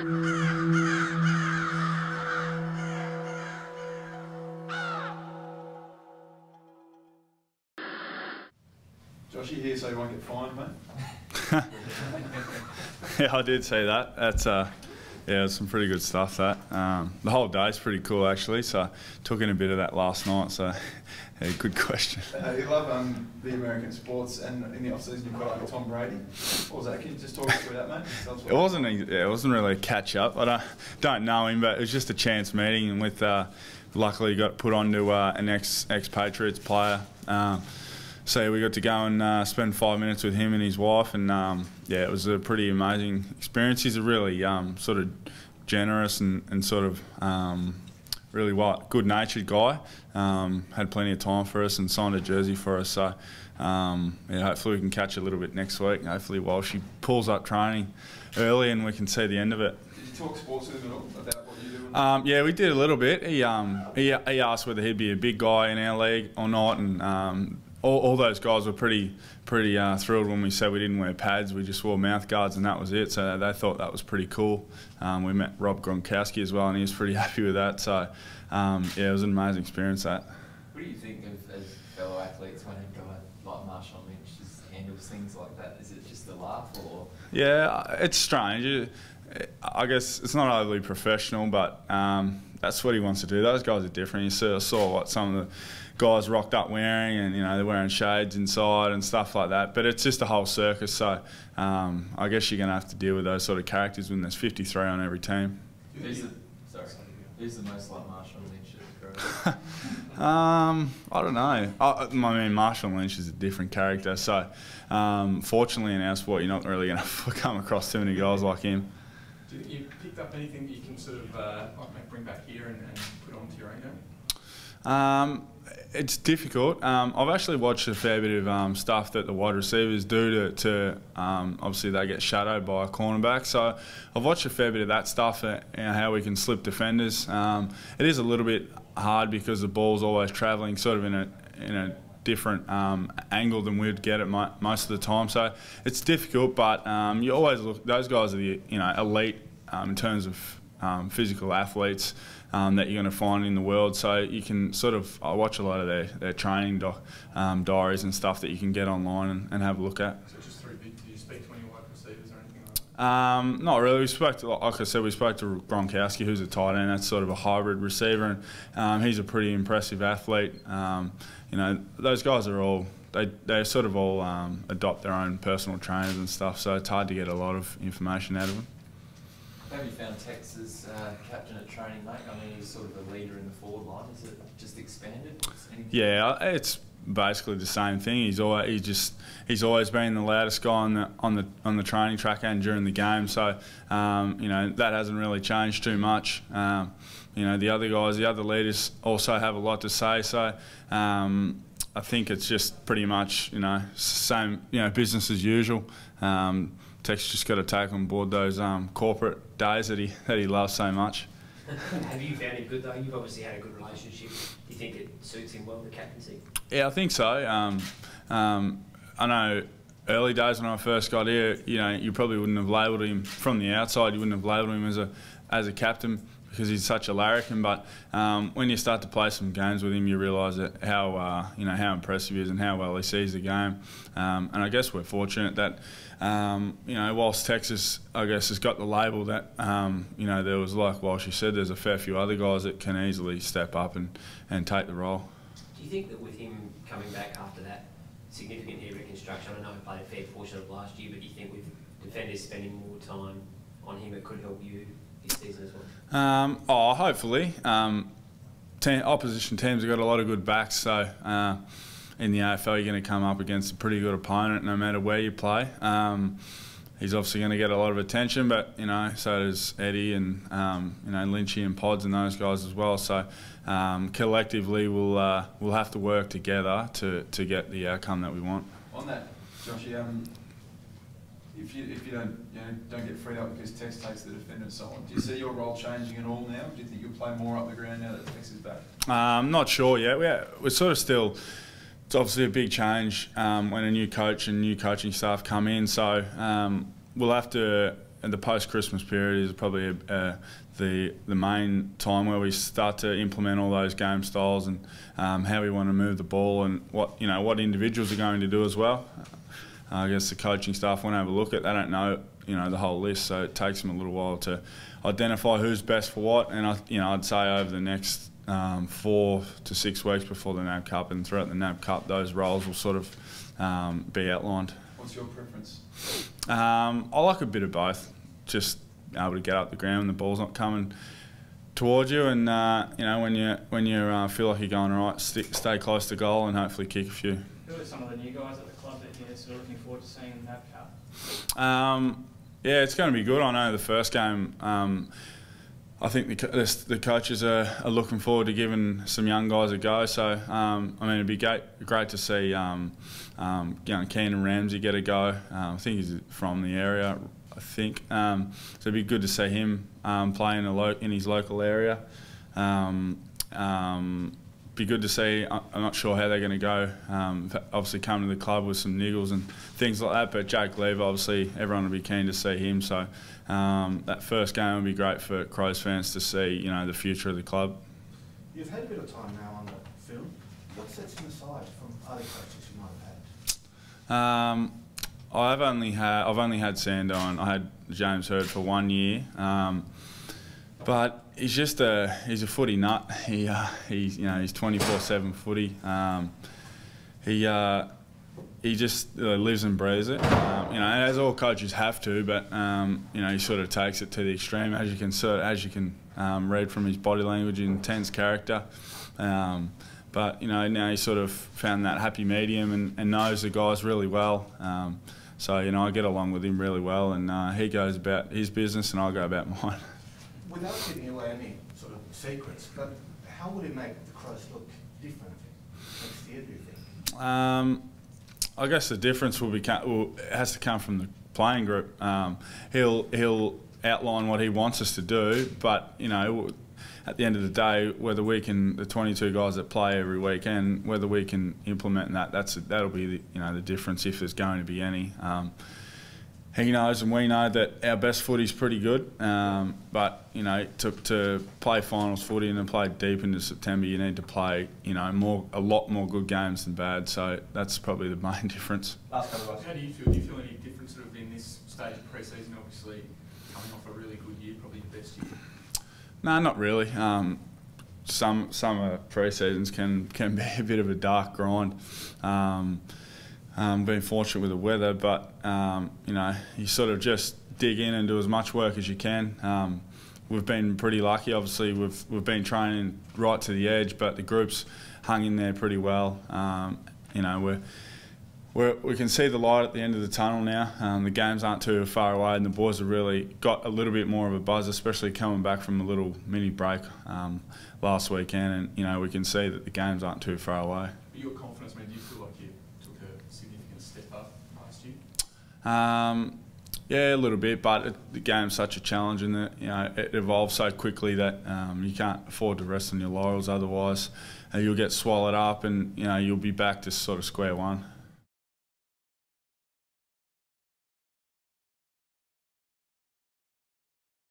Josh, you here so you won't get fined, mate? Yeah, I did say that. That's yeah, it's some pretty good stuff. That the whole day's pretty cool actually. So took in a bit of that last night. So yeah, good question. You love the American sports, and in the off season you've got like Tom Brady. What was that? Can you just talk us through that, mate? It wasn't really a catch up. I don't know him, but it was just a chance meeting, and with luckily got put onto an ex-Patriots player. So we got to go and spend 5 minutes with him and his wife, and yeah, it was a pretty amazing experience. He's a really sort of generous and sort of really good-natured guy. Had plenty of time for us and signed a jersey for us. So yeah, hopefully we can catch a little bit next week. Hopefully Walsh pulls up training early and we can see the end of it. Did you talk sports with him at all about what you do? Yeah, we did a little bit. He asked whether he'd be a big guy in our league or not, and all those guys were pretty thrilled when we said we didn't wear pads, we just wore mouth guards and that was it. So they thought that was pretty cool. We met Rob Gronkowski as well, and he was pretty happy with that. So yeah, it was an amazing experience. That. What do you think of as fellow athletes when a guy like Marshall Lynch just handles things like that? Is it just a laugh or? Yeah, it's strange. I guess it's not overly professional, but that's what he wants to do. Those guys are different. You saw what some of the guys rocked up wearing, and they're wearing shades inside and stuff like that. But it's just a whole circus. So I guess you're going to have to deal with those sort of characters when there's 53 on every team. Who's the most like Marshall Lynch at the group? I don't know. I mean, Marshall Lynch is a different character. So fortunately in our sport, you're not really going to come across too many guys like him. Do you think you picked up anything that you can sort of bring back here and put onto your own game? It's difficult. I've actually watched a fair bit of stuff that the wide receivers do to obviously they get shadowed by a cornerback. So I've watched a fair bit of that stuff, how we can slip defenders. It is a little bit hard because the ball's always travelling sort of in a different angle than we'd get it most of the time. So it's difficult, but you always look. Those guys are the elite in terms of physical athletes that you're going to find in the world. So you can I watch a lot of their training diaries and stuff that you can get online and have a look at. So just three big. Do you speak to any wide receivers or anything like that? Not really. We spoke to, like I said, we spoke to Gronkowski, who's a tight end. That's sort of a hybrid receiver, and he's a pretty impressive athlete. Those guys are all. They sort of all adopt their own personal trainers and stuff. So it's hard to get a lot of information out of them. Have you found Tex as captain at training, mate? I mean, he's sort of a leader in the forward line. Is it just expanded? Yeah, it's basically the same thing. He's always been the loudest guy on the training track and during the game. So that hasn't really changed too much. The other guys, the other leaders, also have a lot to say. So I think it's just pretty much same business as usual. Tex just got to take on board those corporate days that he loves so much. Have you found it good though? You've obviously had a good relationship. Do you think it suits him well, the captaincy? Yeah, I think so. I know early days when I first got here, you probably wouldn't have labelled him from the outside. You wouldn't have labelled him as a captain because he's such a larrikin. But when you start to play some games with him, you realise how impressive he is and how well he sees the game. And I guess we're fortunate that whilst Texas, I guess, has got the label that there was, like Walsh said, there's a fair few other guys that can easily step up and take the role. Do you think that with him coming back after that significant knee reconstruction, I know he played a fair portion of last year, but do you think with defenders spending more time on him, it could help you this season as well? Hopefully. Opposition teams have got a lot of good backs, so in the AFL you're going to come up against a pretty good opponent no matter where you play. He's obviously going to get a lot of attention, but so does Eddie and Lynchy and Pods and those guys as well. So collectively we'll have to work together to get the outcome that we want. On that, Joshy, if you don't get freed up because Tex takes the defender and so on, do you see your role changing at all now? Do you think you'll play more up the ground now that Tex is back? I'm not sure yet. We're sort of still. It's obviously a big change when a new coach and new coaching staff come in. So we'll have to the post-Christmas period is probably the main time where we start to implement all those game styles and how we want to move the ball and what individuals are going to do as well. I guess the coaching staff want to have a look at. They don't know the whole list, so it takes them a little while to identify who's best for what. And I'd say over the next 4 to 6 weeks before the NAB Cup and throughout the NAB Cup, those roles will sort of be outlined. What's your preference? I like a bit of both. Just able to get up the ground when the ball's not coming towards you, and when you feel like you're going right, stay close to goal and hopefully kick a few. Who are some of the new guys at the club that you're sort of looking forward to seeing in the NAB Cup? Yeah, it's going to be good. I know the first game, I think the coaches are looking forward to giving some young guys a go. So, it'd be great to see Keenan Ramsey get a go. I think he's from the area, I think. So it'd be good to see him play in his local area. Be good to see. I'm not sure how they're going to go. Obviously, come to the club with some niggles and things like that. But Jake Lever, obviously, everyone will be keen to see him. So that first game will be great for Crows fans to see, the future of the club. You've had a bit of time now on the field. What sets him aside from other coaches you might have had? I've only had Sando and I had James Hurd for 1 year. But he's just he's a footy nut. He's 24/7 footy. He just lives and breathes it. As all coaches have to, but he sort of takes it to the extreme, as you can read from his body language, intense character. But now he's sort of found that happy medium and knows the guys really well. So I get along with him really well, and he goes about his business and I go about mine. Without giving away any sort of secrets, but how would it make the Crows look different next year, do you think? I guess the difference has to come from the playing group. He'll outline what he wants us to do, but at the end of the day, whether we can, the 22 guys that play every weekend, whether we can implement that'll be the difference, if there's going to be any. He knows and we know that our best footy's pretty good, but to play finals footy and then play deep into September, you need to play a lot more good games than bad. So that's probably the main difference. Last couple of us. How do you feel? Do you feel any different sort of in this stage of pre-season? Obviously, coming off a really good year, probably the best year. No, not really. Some pre-seasons can be a bit of a dark grind. Been fortunate with the weather, but you sort of just dig in and do as much work as you can. We've been pretty lucky. Obviously, we've been training right to the edge, but the group's hung in there pretty well. We can see the light at the end of the tunnel now. The games aren't too far away, and the boys have really got a little bit more of a buzz, especially coming back from a little mini break last weekend. And we can see that the games aren't too far away. Your confidence, do you feel like you took a significant step up last year? Yeah, a little bit, but the game's such a challenge, and it evolves so quickly that you can't afford to rest on your laurels. Otherwise, you'll get swallowed up, and you'll be back to sort of square one.